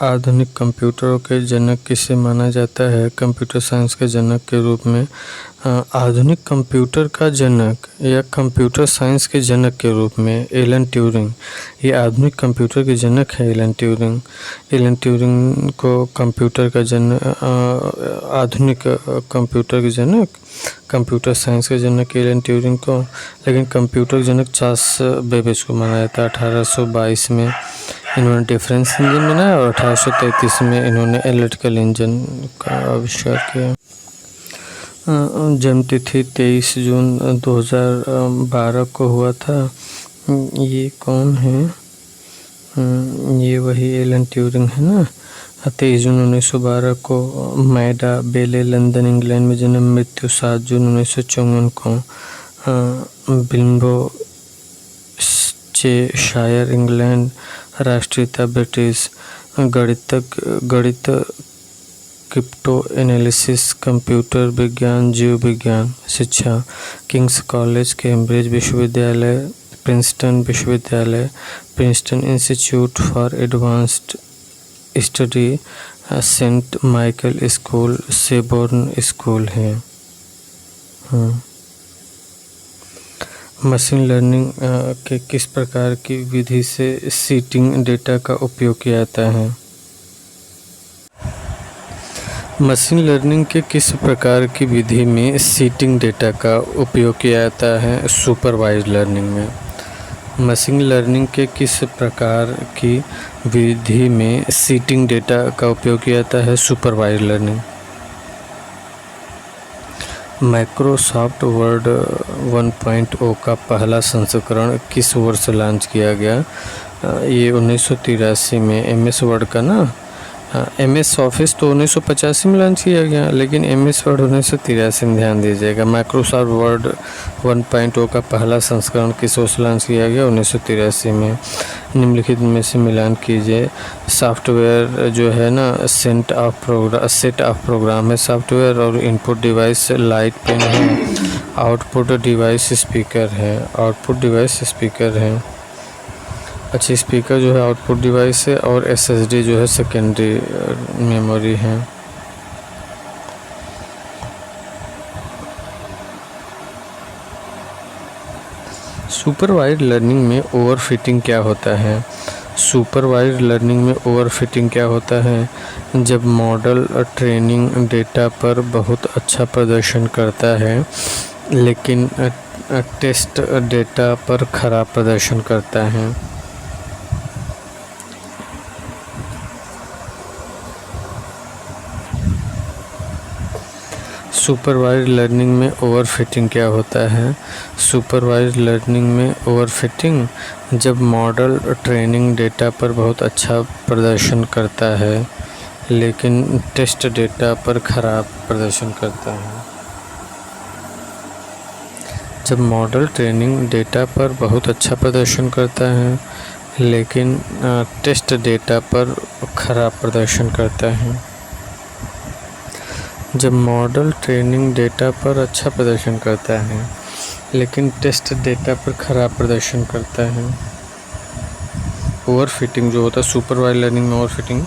आधुनिक कंप्यूटरों के जनक किसे माना जाता है? कंप्यूटर साइंस के जनक के रूप में आधुनिक कंप्यूटर का जनक या कंप्यूटर साइंस के जनक के रूप में एलन ट्यूरिंग, ये आधुनिक कंप्यूटर के जनक है। एलन ट्यूरिंग को कंप्यूटर का आधुनिक कंप्यूटर के जनक, कंप्यूटर साइंस के जनक एलन ट्यूरिंग को, लेकिन कंप्यूटर के जनक चार्ल्स बेबेज को माना जाता है। 1822 में इन्होंने डिफरेंस इंजन बनाया और 1833 में इन्होंने एनालिटिकल इंजन का आविष्कार किया। जन्म तिथि 23 जून 2012 को हुआ था। ये कौन है? ये वही एलन ट्यूरिंग है ना। 23 जून 1912 को मैडा बेले, लंदन, इंग्लैंड में जन्म। मृत्यु 7 जून 1954 को बिल्बो शायर, इंग्लैंड। राष्ट्रीयता ब्रिटिश। गणित, क्रिप्टो एनालिसिस, कंप्यूटर विज्ञान, जीव विज्ञान। शिक्षा किंग्स कॉलेज, कैम्ब्रिज विश्वविद्यालय, प्रिंसटन विश्वविद्यालय, Princeton Institute for Advanced Study, Saint Michael School, Sherborne School है। मशीन लर्निंग के किस प्रकार की विधि से सीटिंग डेटा का उपयोग किया जाता है? मशीन लर्निंग के किस प्रकार की विधि में सीटिंग डेटा का उपयोग किया जाता है? सुपरवाइज्ड लर्निंग में। मशीन लर्निंग के किस प्रकार की विधि में सीटिंग डेटा का उपयोग किया जाता है? Supervised learning. माइक्रोसॉफ्ट वर्ड 1.0 का पहला संस्करण किस वर्ष लॉन्च किया गया? ये 1983 में। एमएस वर्ड का ना, एमएस ऑफिस तो 1985 में लॉन्च किया गया, लेकिन एमएस वर्ड 1983 में, ध्यान दीजिएगा। माइक्रोसॉफ्ट वर्ड 1.0 का पहला संस्करण किस वर्ष लॉन्च किया गया? 1983 में। निम्नलिखित में से मिलान कीजिए। सॉफ्टवेयर जो है ना, सेट ऑफ प्रोग्राम है सॉफ्टवेयर, और इनपुट डिवाइस लाइट पेन है, आउटपुट डिवाइस स्पीकर है। अच्छा, स्पीकर जो है आउटपुट डिवाइस है, और एसएसडी जो है सेकेंडरी मेमोरी है। सुपरवाइज्ड लर्निंग में ओवरफिटिंग क्या होता है? सुपरवाइज्ड लर्निंग में ओवरफिटिंग क्या होता है? जब मॉडल ट्रेनिंग डेटा पर बहुत अच्छा प्रदर्शन करता है, लेकिन टेस्ट डेटा पर खराब प्रदर्शन करता है। सुपरवाइज्ड लर्निंग में ओवरफिटिंग क्या होता है? सुपरवाइज्ड लर्निंग में ओवरफिटिंग जब मॉडल ट्रेनिंग डेटा पर बहुत अच्छा प्रदर्शन करता है, लेकिन टेस्ट डेटा पर खराब प्रदर्शन करता है। जब मॉडल ट्रेनिंग डेटा पर बहुत अच्छा प्रदर्शन करता है, लेकिन टेस्ट डेटा पर खराब प्रदर्शन करता है। जब मॉडल ट्रेनिंग डेटा पर अच्छा प्रदर्शन करता है, लेकिन टेस्ट डेटा पर खराब प्रदर्शन करता है। ओवरफिटिंग जो होता है सुपरवाइज्ड लर्निंग में, ओवरफिटिंग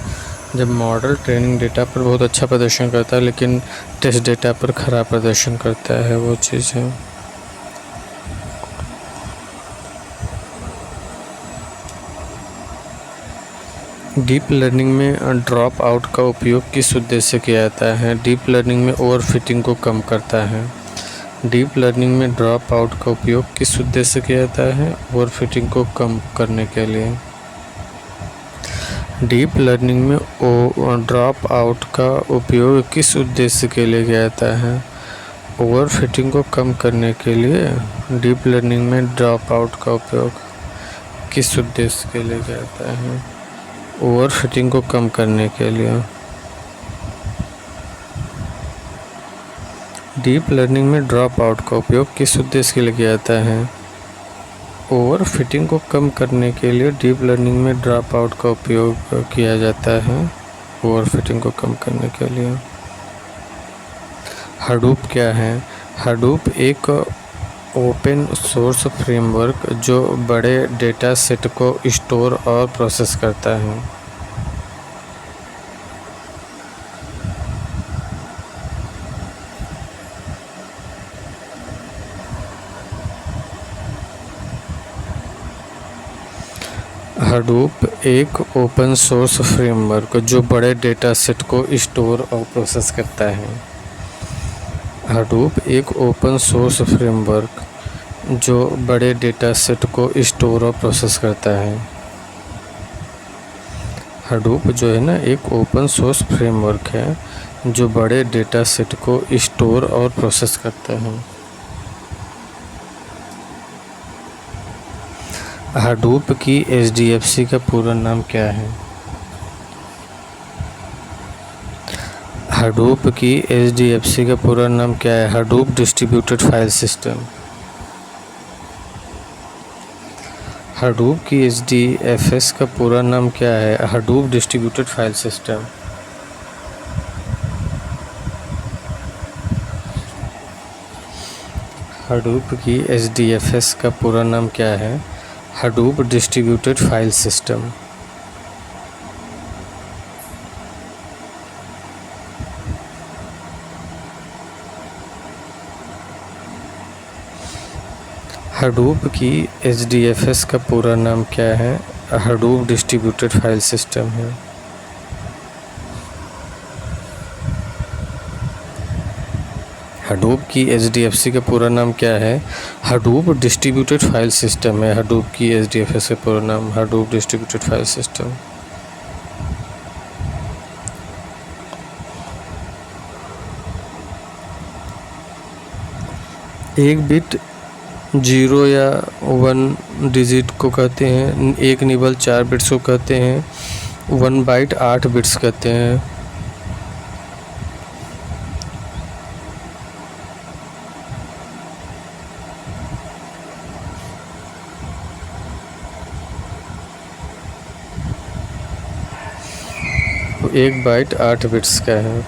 जब मॉडल ट्रेनिंग डेटा पर बहुत अच्छा प्रदर्शन करता है, लेकिन टेस्ट डेटा पर खराब प्रदर्शन करता है, वो चीज़ है। डीप लर्निंग में ड्रॉप आउट का उपयोग किस उद्देश्य से किया जाता है? डीप लर्निंग में ओवरफिटिंग को कम करता है। डीप लर्निंग में ड्रॉप आउट का उपयोग किस उद्देश्य से किया जाता है? ओवरफिटिंग को कम करने के लिए। डीप लर्निंग में ड्रॉप आउट का उपयोग किस उद्देश्य के लिए किया जाता है? ओवरफिटिंग को कम करने के लिए। डीप लर्निंग में ड्रॉप आउट का उपयोग किस उद्देश्य के लिए किया जाता है? ओवरफिटिंग को कम करने के लिए। डीप लर्निंग में ड्रॉप आउट का उपयोग किस उद्देश्य के लिए किया जाता है? ओवरफिटिंग को कम करने के लिए डीप लर्निंग में ड्रॉप आउट का उपयोग किया जाता है, ओवरफिटिंग को कम करने के लिए। हडूप क्या है? हडूप एक ओपन सोर्स फ्रेमवर्क जो बड़े डेटा सेट को स्टोर और प्रोसेस करता है। हडूप एक ओपन सोर्स फ्रेमवर्क जो बड़े डेटा सेट को स्टोर और प्रोसेस करता है। हडूप एक ओपन सोर्स फ्रेमवर्क जो बड़े डेटा सेट को स्टोर और प्रोसेस करता है। हडूप जो है ना एक ओपन सोर्स फ्रेमवर्क है जो बड़े डेटा सेट को स्टोर और प्रोसेस करता है। हडूप की एचडीएफएस का पूरा नाम क्या है? हडूप की एचडीएफएस का पूरा नाम क्या है? Hadoop distributed file system. Hadoop की एचडीएफएस का पूरा नाम क्या है? Hadoop distributed file system. Hadoop की एचडीएफएस का पूरा नाम क्या है? Hadoop distributed file system. Hadoop की एचडीएफएस का पूरा नाम क्या है? हडूप डिस्ट्रीब्यूटेड फाइल सिस्टम है। हडूप की एचडीएफएस का पूरा नाम क्या है? हडूप डिस्ट्रीब्यूटेड फाइल सिस्टम है। हडूप की एचडीएफएस का पूरा नाम हडूप डिस्ट्रीब्यूटेड फाइल सिस्टम। एक बिट 0 या 1 डिजिट को कहते हैं। एक निबल 4 बिट्स को कहते हैं। 1 बाइट 8 बिट्स कहते हैं। एक बाइट 8 बिट्स का है।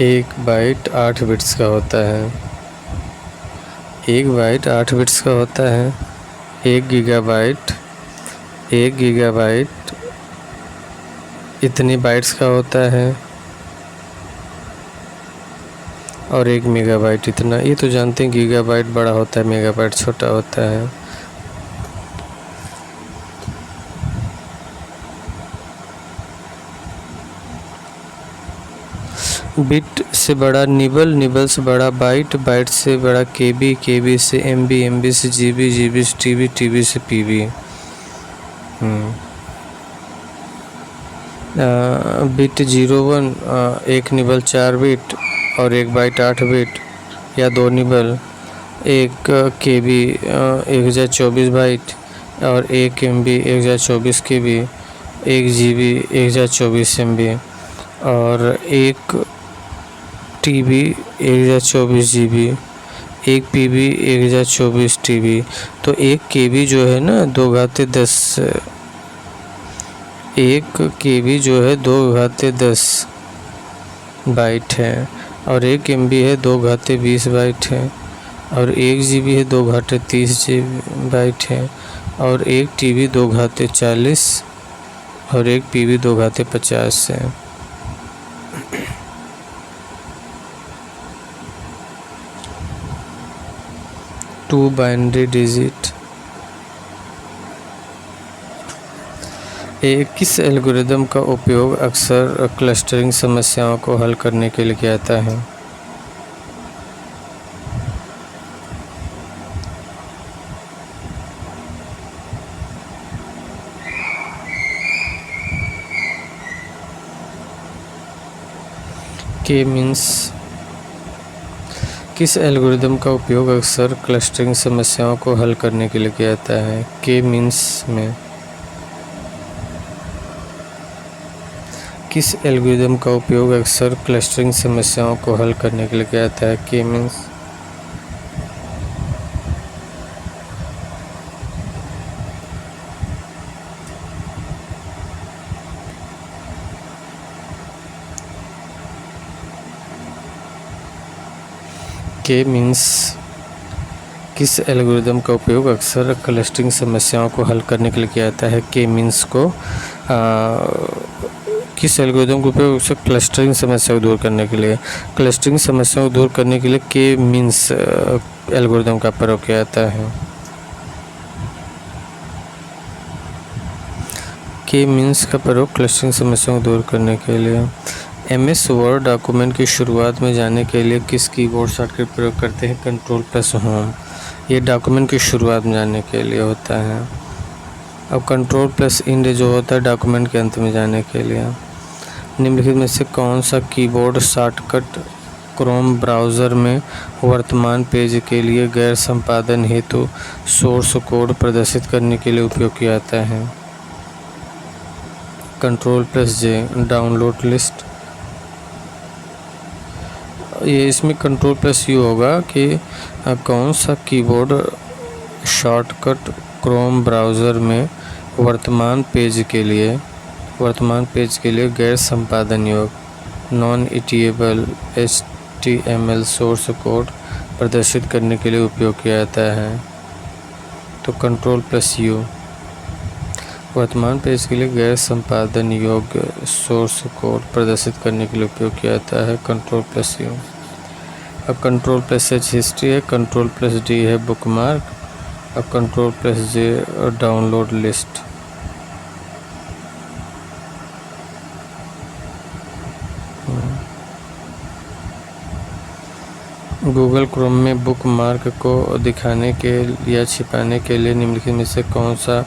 एक बाइट 8 बिट्स का होता है। एक बाइट 8 बिट्स का होता है। एक गीगाबाइट इतनी बाइट्स का होता है और 1 मेगाबाइट इतना। ये तो जानते हैं गीगाबाइट बड़ा होता है, मेगाबाइट छोटा होता है। बिट से बड़ा निबल, निबल से बड़ा बाइट, बाइट से बड़ा केबी, केबी से एमबी, एमबी से जीबी, जीबी से टीबी, टीबी से पीबी। बिट 01 एक निबल 4 बिट और 1 बाइट 8 बिट या 2 निबल। 1 केबी 1024 बाइट और 1 एमबी 1024 केबी। 1 जीबी 1024 एमबी और 1 टीबी 1024 जीबी। 1 PB 1024 TB. तो 1 केबी जो है ना 2×10, 1 केबी जो है 2×10 बाइट है और 1 एमबी है 2×20 बाइट है और 1 जीबी है 2×30 जीबी बाइट है और 1 टीबी 2×40 और 1 पीबी 2×50 है। 2 बाइनरी डिजिट। किस एल्गोरिदम का उपयोग अक्सर क्लस्टरिंग समस्याओं को हल करने के लिए किया जाता है? के मीन्स। किस एल्गोरिदम का उपयोग अक्सर क्लस्टरिंग समस्याओं को हल करने के लिए किया जाता है? के मीन्स में। किस एल्गोरिदम का उपयोग अक्सर क्लस्टरिंग समस्याओं को हल करने के लिए किया जाता है? के मीन्स। के मीन्स। किस एल्गोरिदम का उपयोग अक्सर क्लस्टरिंग समस्याओं को हल करने के लिए किया जाता है? के मीन्स को किस एल्गोरिदम का उपयोग से क्लस्टरिंग समस्या को दूर करने के लिए? क्लस्टरिंग समस्या को दूर करने के लिए के मीन्स एल्गोरिदम का प्रयोग किया जाता है। के मीन्स का प्रयोग क्लस्टरिंग समस्या को दूर करने के लिए। MS वर्ड डॉक्यूमेंट की शुरुआत में जाने के लिए किस कीबोर्ड शॉर्टकट प्रयोग करते हैं? Ctrl+Home। ये डॉक्यूमेंट की शुरुआत में जाने के लिए होता है। अब Ctrl+Ind जो होता है डॉक्यूमेंट के अंत में जाने के लिए। निम्नलिखित में से कौन सा कीबोर्ड शॉर्टकट क्रोम ब्राउज़र में वर्तमान पेज के लिए गैर संपादन हेतु सोर्स कोड प्रदर्शित करने के लिए उपयोग किया जाता है? Ctrl+J download list. ये इसमें Ctrl+U होगा कि कौन सा कीबोर्ड शॉर्टकट क्रोम ब्राउज़र में वर्तमान पेज के लिए गैर संपादन योग्य non editable HTML source code प्रदर्शित करने के लिए उपयोग किया जाता है? तो Ctrl+U। वर्तमान पेज के लिए गैर संपादन योग्य सोर्स कोड प्रदर्शित करने के लिए उपयोग किया जाता है Ctrl+U। अब Ctrl+H हिस्ट्री है, Ctrl+D है बुकमार्क, अब Ctrl+J download list. Google Chrome में बुकमार्क को दिखाने के या छिपाने के लिए निम्नलिखित में से कौन सा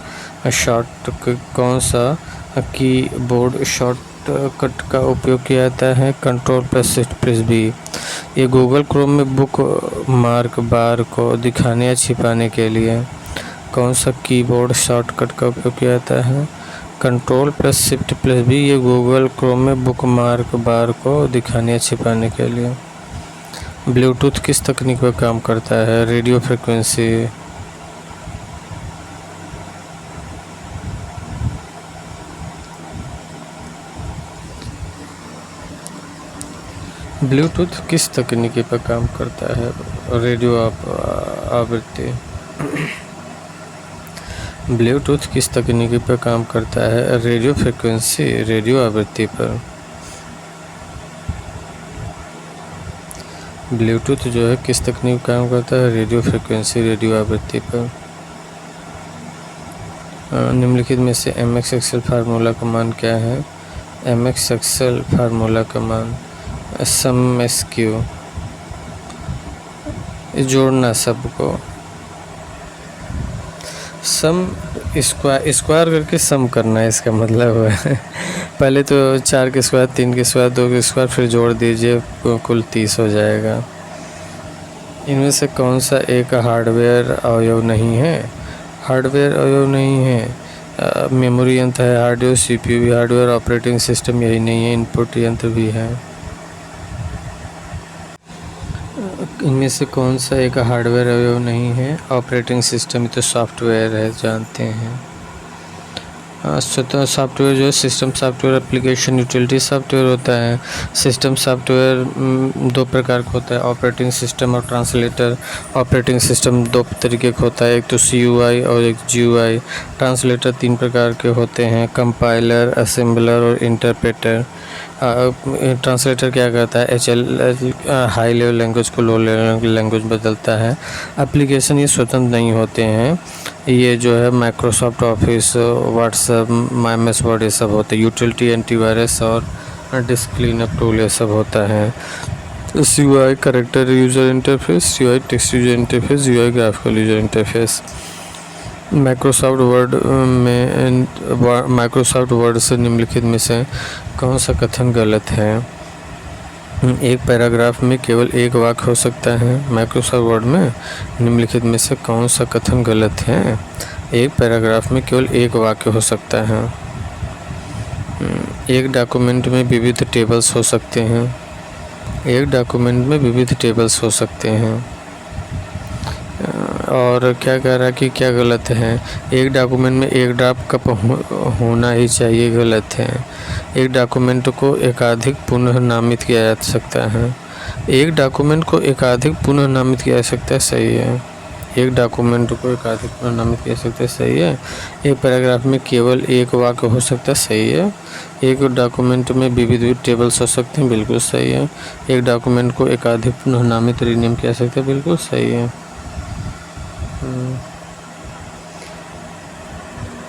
कीबोर्ड शॉर्टकट का उपयोग किया जाता है? Ctrl+Shift+B। ये गूगल क्रोम में बुकमार्क बार को दिखाने या छिपाने के लिए कौन सा कीबोर्ड शॉर्टकट का उपयोग किया जाता है? Ctrl+Shift+B। ये गूगल क्रोम में बुकमार्क बार को दिखाने या छिपाने के लिए। ब्लूटूथ किस तकनीक पर काम करता है? Radio frequency. ब्लूटूथ किस तकनीकी पर काम करता है? रेडियो आवृत्ति। ब्लूटूथ किस तकनीकी पर काम करता है? रेडियो फ्रिक्वेंसी, रेडियो आवृत्ति पर। ब्लूटूथ जो है किस तकनीक पर काम करता है? रेडियो फ्रिक्वेंसी, रेडियो आवृत्ति पर। निम्नलिखित में से MX एक्सेल फार्मूला का मान क्या है? MX एक्सेल फार्मूला का मान सम SQ, जोड़ना सबको, सम स्क्वायर करके सम करना है, इसका मतलब है पहले तो 4 के स्क्वायर, 3 के स्क्वायर, 2 के स्क्वायर, फिर जोड़ दीजिए, कुल 30 हो जाएगा। इनमें से कौन सा एक हार्डवेयर अवयव नहीं है? हार्डवेयर अवयव नहीं है। मेमोरी यंत्र है, हार्डवेयर, CPU भी हार्डवेयर, ऑपरेटिंग सिस्टम यही नहीं है, इनपुट यंत्र भी है। इनमें से कौन सा एक हार्डवेयर अवयव नहीं है? ऑपरेटिंग सिस्टम तो सॉफ्टवेयर है, जानते हैं। स्वतः सॉफ्टवेयर जो है system software, application utility software होता है। सिस्टम सॉफ्टवेयर 2 प्रकार का होता है, ऑपरेटिंग सिस्टम और ट्रांसलेटर। ऑपरेटिंग सिस्टम 2 तरीके का होता है, एक तो CUI और एक GUI। ट्रांसलेटर 3 प्रकार के होते हैं, कंपाइलर, असेंबलर और इंटरप्रेटर। ट्रांसलेटर क्या करता है? हाई लेवल लैंग्वेज को लो लेवल लैंग्वेज बदलता है। एप्लीकेशन ये स्वतंत्र नहीं होते हैं, ये जो है Microsoft office, WhatsApp, MS word ये सब होते हैं। यूटिलिटी एंटीवायरस और डिस्क क्लीनअप टूल ये सब होता है। CUI character user interface, CUI text user interface, UI graphical user interface. Microsoft word से निम्नलिखित में से कौन सा कथन गलत है? एक पैराग्राफ में केवल एक वाक्य हो सकता है। माइक्रोसॉफ्ट वर्ड में निम्नलिखित में से कौन सा कथन गलत है? एक पैराग्राफ में केवल एक वाक्य हो सकता है। एक डॉक्यूमेंट में विविध टेबल्स हो सकते हैं। एक डॉक्यूमेंट में विविध टेबल्स हो सकते हैं। और क्या कह रहा है कि क्या गलत है? एक डॉक्यूमेंट में एक ड्राफ्ट कप होना ही चाहिए, गलत है। एक डॉक्यूमेंट को एकाधिक पुनः नामित किया जा सकता है। एक डॉक्यूमेंट को एकाधिक पुनः नामित किया जा सकता है, सही है। एक डॉक्यूमेंट को एकाधिक नामित कह सकते हैं, सही है। एक पैराग्राफ में केवल एक वाक्य हो सकता है, सही है। एक डॉक्यूमेंट में विविध टेबल्स हो सकते हैं, बिल्कुल सही है। एक डॉक्यूमेंट को एकाधिक नामित रीनेम कह सकते हैं, बिल्कुल सही है।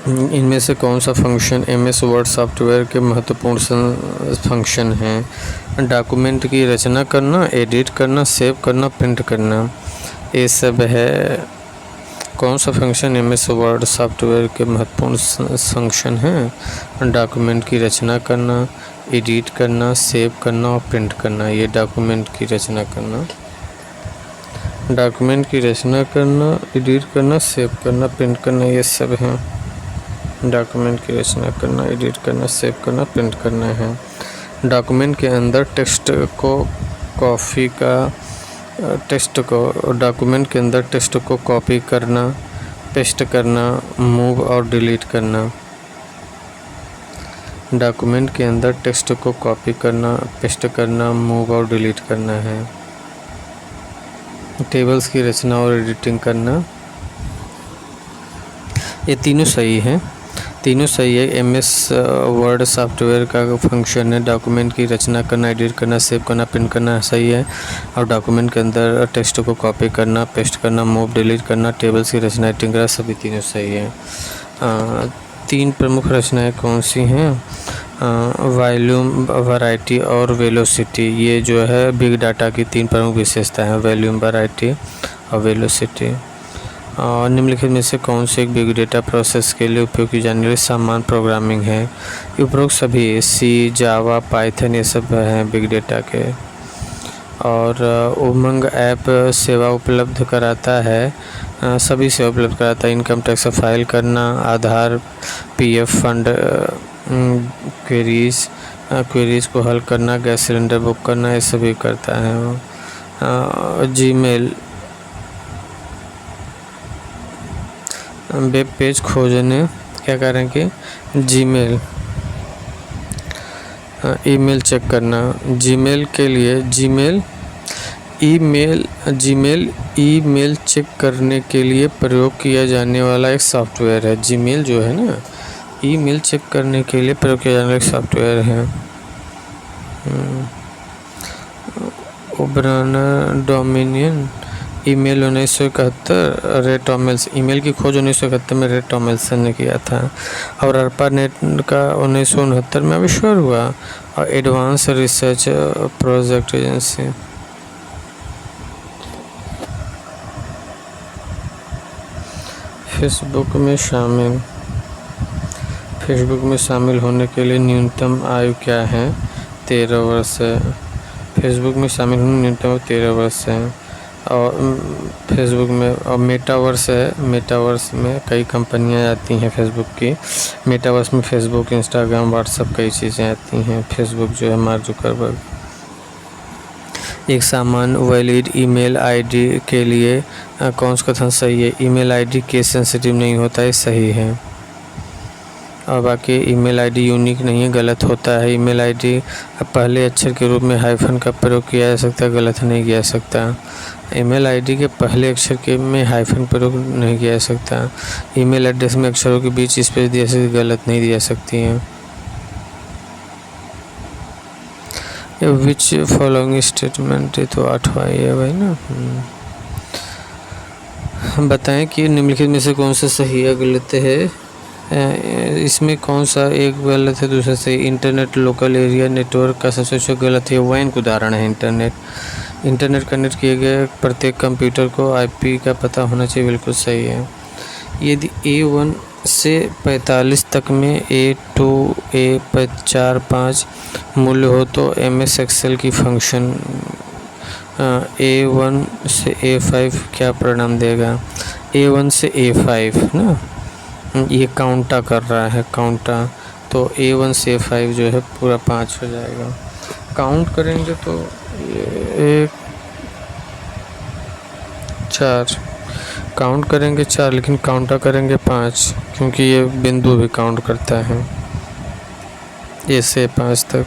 इनमें से कौन सा फंक्शन MS वर्ड सॉफ्टवेयर के महत्वपूर्ण फंक्शन हैं? डॉक्यूमेंट की रचना करना, एडिट करना, सेव करना, प्रिंट करना, ये सब है। कौन सा फंक्शन MS वर्ड सॉफ्टवेयर के महत्वपूर्ण फंक्शन हैं? डॉक्यूमेंट की रचना करना, एडिट करना, सेव करना और प्रिंट करना। ये डॉक्यूमेंट की रचना करना, डॉक्यूमेंट की रचना करना, एडिट करना, सेव करना, प्रिंट करना, ये सब हैं। डॉक्यूमेंट की रचना करना, एडिट करना, सेव करना, प्रिंट करना है। डॉक्यूमेंट के अंदर टेक्स्ट को डॉक्यूमेंट के अंदर टेक्स्ट को कॉपी करना, पेस्ट करना, मूव और डिलीट करना। डॉक्यूमेंट के अंदर टेक्स्ट को कॉपी करना, पेस्ट करना, मूव और डिलीट करना है। टेबल्स की रचना और एडिटिंग करना, ये तीनों सही हैं, तीनों सही है। MS वर्ड सॉफ्टवेयर का फंक्शन है डॉक्यूमेंट की रचना करना, एडिट करना, सेव करना, प्रिंट करना, सही है। और डॉक्यूमेंट के अंदर टेक्स्ट को कॉपी करना, पेस्ट करना, मूव डिलीट करना, टेबल्स की रचना, एडिटिंग करना, सभी तीनों सही है। 3 प्रमुख रचनाएं कौन सी हैं? वॉल्यूम, वैरायटी और वेलोसिटी। ये जो है बिग डाटा की 3 प्रमुख विशेषताएं हैं, वॉल्यूम, वैरायटी और वेलोसिटी। निम्नलिखित में से कौन से एक बिग डेटा प्रोसेस के लिए उपयोग की जाने वाली सामान्य प्रोग्रामिंग है? उपरोक्त सभी C, जावा, पाइथन ये सब हैं बिग डेटा के। और उमंग ऐप सेवा उपलब्ध कराता है, सभी सेवा उपलब्ध कराता है। इनकम टैक्स फाइल करना, आधार, PF फंड क्वेरीज को हल करना, गैस सिलेंडर बुक करना, ये सभी करता है। जीमेल, वेब पेज खोजने क्या करेंगे? जीमेल, ईमेल चेक करना। जीमेल के लिए ईमेल चेक करने के लिए प्रयोग किया जाने वाला एक सॉफ्टवेयर है। जीमेल जो है ना, ईमेल चेक करने के लिए प्रयोग किया जाने वाला एक सॉफ्टवेयर है। ओब्राना डोमिनियन ईमेल 1971, रे टॉमलिंसन, ईमेल की खोज 1971 में रे टॉमलिंसन ने किया था। और ARPANET का 1969 में आविष्कार हुआ। और advance research project agency, Facebook में शामिल होने के लिए न्यूनतम आयु क्या है? 13 वर्ष है। फेसबुक में शामिल होने न्यूनतम 13 वर्ष है। और फेसबुक में और मेटावर्स है, मेटावर्स में कई कंपनियां आती हैं फेसबुक की। मेटावर्स में फेसबुक, इंस्टाग्राम, व्हाट्सएप कई चीज़ें आती हैं। फेसबुक जो है मार्क जुकरबर्ग। एक सामान्य वैलिड ईमेल आईडी के लिए कौन सा कथन सही है? ईमेल आईडी केस सेंसिटिव नहीं होता है, सही है। और बाकी ईमेल आईडी यूनिक नहीं है, गलत होता है। ईमेल आईडी पहले अक्षर के रूप में हाइफन का प्रयोग किया जा सकता है, गलत नहीं किया जा सकता। ईमेल आईडी के पहले अक्षर के में हाइफन प्रयोग नहीं किया जा सकता। ईमेल एड्रेस में अक्षरों के बीच स्पेस दिया सकती, गलत नहीं दिया सकती है। विच फॉलोइंग स्टेटमेंट, ये तो 8वां है भाई ना। बताएं कि निम्नलिखित में से कौन सा सही या गलत है? इसमें कौन सा एक गलत है, दूसरा सही? इंटरनेट लोकल एरिया नेटवर्क का सबसे अच्छा गलत है। वैन का उदाहरण है इंटरनेट कनेक्ट किए गए प्रत्येक कंप्यूटर को IP का पता होना चाहिए, बिल्कुल सही है। यदि A1 से 45 तक में A2, A4, 5 मूल्य हो तो MS एक्सेल की फंक्शन A1 से A5 क्या परिणाम देगा? A1 से A5 ना, ये काउंटा कर रहा है, काउंटा, तो A1 से A5 जो है पूरा 5 हो जाएगा। काउंट करेंगे तो 1, 4 काउंट करेंगे 4, लेकिन काउंटा करेंगे 5, क्योंकि ये बिंदु भी काउंट करता है A से 5 तक।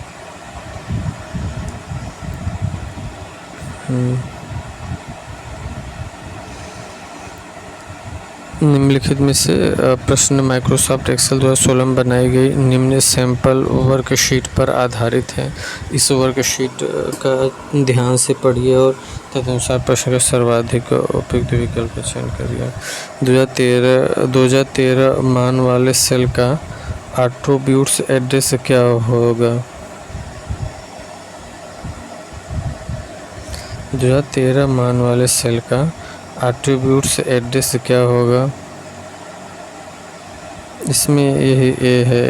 निम्नलिखित में से प्रश्न माइक्रोसॉफ्ट एक्सेल 2016 में बनाई गई निम्न सैंपल वर्कशीट पर आधारित है। इस वर्कशीट का ध्यान से पढ़िए और तदनुसार प्रश्न का सर्वाधिक उपयुक्त विकल्प का चयन करिए। 2013 मान वाले सेल का एट्रिब्यूट्स एड्रेस क्या होगा? 2013 मान वाले सेल का एट्रिब्यूट्स एड्रेस क्या होगा? इसमें यही ए है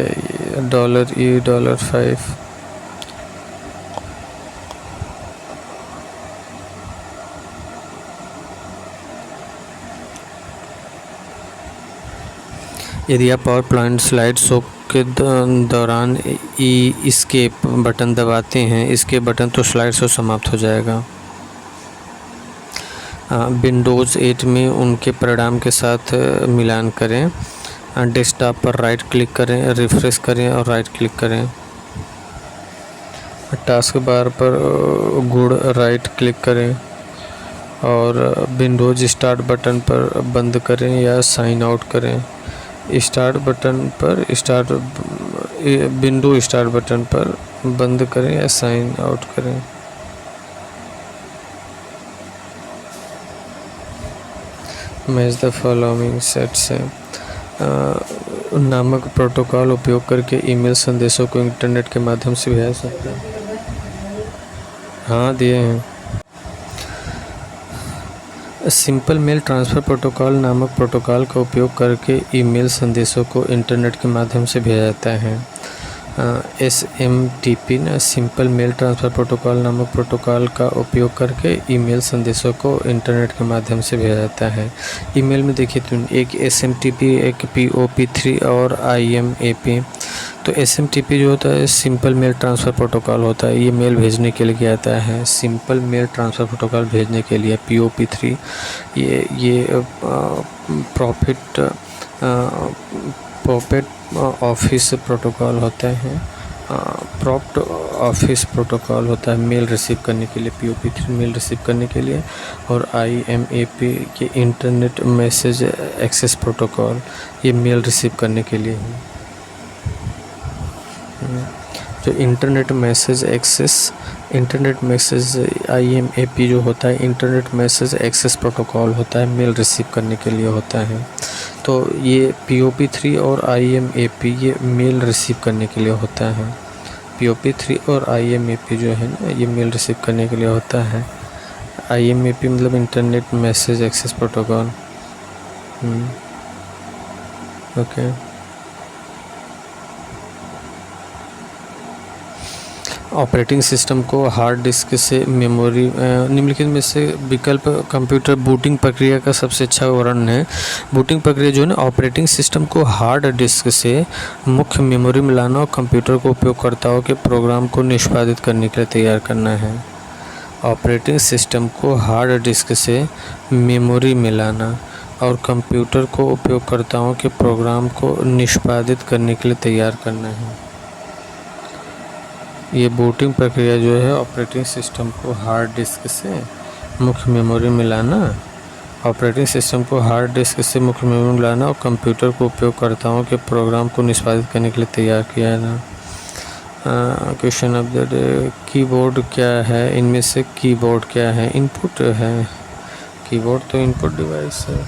$E$5। यदि आप पावर पॉइंट स्लाइड शो के दौरान एस्केप बटन दबाते हैं, एस्केप बटन, तो स्लाइड शो समाप्त हो जाएगा। विंडोज़ 8 में उनके परिणाम के साथ मिलान करें। डेस्कटॉप पर राइट क्लिक करें, रिफ्रेश करें और राइट क्लिक करें। टास्क बार पर गुड राइट क्लिक करें और विंडोज़ स्टार्ट बटन पर बंद करें या साइन आउट करें। स्टार्ट बटन पर विंडो स्टार्ट बटन पर बंद करें या साइन आउट करें। मैच द फॉलोइंग सेट से नामक प्रोटोकॉल उपयोग करके ईमेल संदेशों को इंटरनेट के माध्यम से भेजा सकते हैं। हाँ, दिए हैं। सिंपल मेल ट्रांसफ़र प्रोटोकॉल नामक प्रोटोकॉल का उपयोग करके ईमेल संदेशों को इंटरनेट के माध्यम से भेजा जाता है। SMTP simple mail transfer protocol नामक प्रोटोकॉल का उपयोग करके ईमेल संदेशों को इंटरनेट के माध्यम से भेजा जाता है। ईमेल में देखिए तो एक SMTP, एक POP3 और IMAP। तो SMTP जो होता है सिंपल मेल ट्रांसफ़र प्रोटोकॉल होता है, ये मेल भेजने के लिए किया जाता है। सिंपल मेल ट्रांसफ़र प्रोटोकॉल भेजने के लिए POP3 ये पॉकेट ऑफिस प्रोटोकॉल होता है। प्रॉप्ट ऑफिस प्रोटोकॉल होता है मेल रिसीव करने के लिए, POP3 मेल रिसीव करने के लिए। और IMAP ये इंटरनेट मैसेज एक्सेस प्रोटोकॉल, ये मेल रिसीव करने के लिए है। जो इंटरनेट मैसेज IMAP जो होता है इंटरनेट मैसेज एक्सेस प्रोटोकॉल होता है, मेल रिसीव करने के लिए होता है। तो ये POP3 और IMAP ये मेल रिसीव करने के लिए होता है। POP3 और IMAP जो है ना ये मेल रिसीव करने के लिए होता है। IMAP मतलब internet message access protocol. Okay. Operating system को हार्ड डिस्क से मेमोरी निम्नलिखित में से विकल्प कंप्यूटर बूटिंग प्रक्रिया का सबसे अच्छा वर्णन है। बूटिंग प्रक्रिया जो है ना ऑपरेटिंग सिस्टम को हार्ड डिस्क से मुख्य मेमोरी में लाना और कंप्यूटर को उपयोगकर्ताओं के प्रोग्राम को निष्पादित करने के लिए तैयार करना है। ऑपरेटिंग सिस्टम को हार्ड डिस्क से मेमोरी में लाना और कंप्यूटर को उपयोगकर्ताओं के प्रोग्राम को निष्पादित करने के लिए तैयार करना है। ये बूटिंग प्रक्रिया जो है ऑपरेटिंग सिस्टम को हार्ड डिस्क से मुख्य मेमोरी में लाना, ऑपरेटिंग सिस्टम को हार्ड डिस्क से मुख्य मेमोरी में लाना और कंप्यूटर को उपयोगकर्ताओं के प्रोग्राम को निष्पादित करने के लिए तैयार किया जाना। Question of the day, keyboard क्या है? इनमें से कीबोर्ड क्या है? इनपुट है। कीबोर्ड तो इनपुट डिवाइस है।